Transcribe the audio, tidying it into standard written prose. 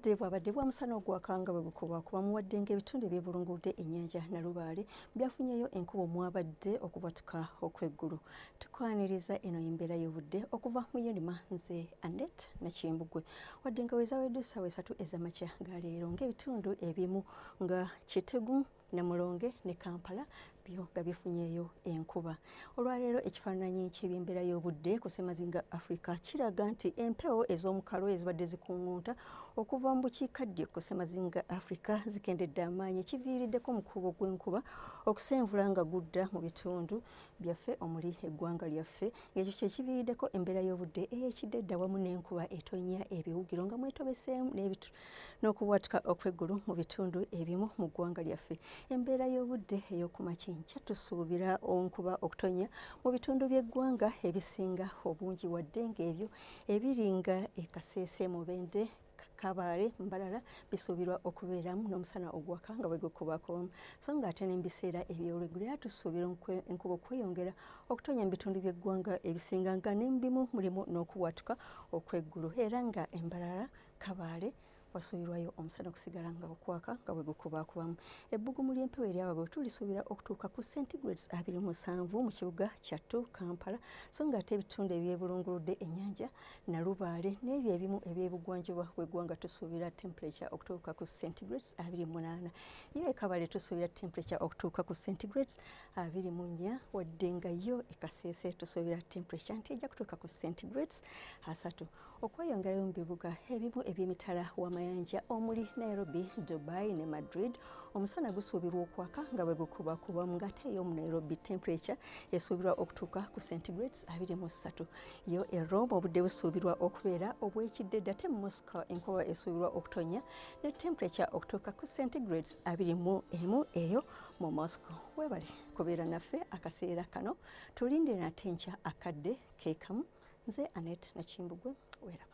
obudde bwabadde bwa musana ogwakanga bwe gukuba kuba muwadde ng'ebitundu ebyebulunguludde ennyanja Nalubaale byafunyeyo enkuba omwabadde okubwatuka okw'eggulu. Tukwaniriza eno embeera y'obudde okuva mu Unima, nze Annette Nakimbugwe. Wadde nga wezaweddde essaawa 3 ez'amakya ga leero ng'ebitundu ebimu nga Kitegu, Namulonge ne Kampala byo nga bifunyeeyo enkuba. Olwaleero ekifaananyi ky'ebyembeera y'obudde ku ssemazinga Africa kiraga nti empewo ez'omukalo ezibadde zikungunta okuva mu bukiikaddyo ku ssemazinga Africa zikendedde amaanyi, kiviiriddeko omukuubo gw'enkuba okusenvula nga gudda mu bitundu byaffe omuli eggwanga lyaffe, ng'ekyo kye kiviiriddeko embeera y'obudde ey'ekiddedde awamu n'enkuba etonnya ebiwugiro nga mwetobeseemu n'okubwatuka okw'eggulu mu bitundu ebimu mu ggwanga lyaffe. Embeera y'obudde ey'okumakya tusuubira enkuba okutonya mu bitundu by'eggwanga ebisinga obungi, wadde ng'ebyo ebiri nga Kasese, Mubende, Kabale, Mbarara bisuubirwa okubeeramu n'omusana ogwaka nga bwe gukubakubamu, so ng'ate ne mu biseera eby'olweggulo era tusuubira enkuba okweyongera okutonya mu bitundu by'eggwanga ebisinga nga n'ebimu mulimu n'okubwatuka okw'eggulu, era nga Mbarara, Kabale wasuubirwayo omusana okusigala nga okwaka nga bwe gukubakubamu. Ebbugumu ly'empewo eryawagulu tulisuubira okutuuka ku centigrades 27 mu kibuga kyattu Kampala, so ng'ate ebitundu ebyebulunguludde ennyanja Nalubaale n'ebyo ebimu eby'ebugwanjuba bw'eggwanga tusuubira temperature okutuuka ku centigrades 28. Yo e Kabale tusuubira temperature okutuuka ku centigrades 24, wadde nga yo e Kasese tusuubira temperature nti ejja kutuuka ku centigrades 3. Okweyongerayo mu bibuga ebimu eby'emitala w'amayanja omuli Nairobi, Dubai ne Madrid, omusana gusuubirwa okwaka nga bwe gukubakubamu, ng'ate yo mu Nairobi temperature esuubirwa okutuuka ku centigrades 23. Yo e Rome obudde busuubirwa okubeera obw'ekiddedde, ate mu Moscow enkuba esuubirwa okutonya ne temperature okutuuka ku centigrades 21 eyo mu Moscow. Weebale kubeera naffe akaseera kano, tulinde nate nkya akadde keekamu. Nze Annette Nakimbugwe, weeraba.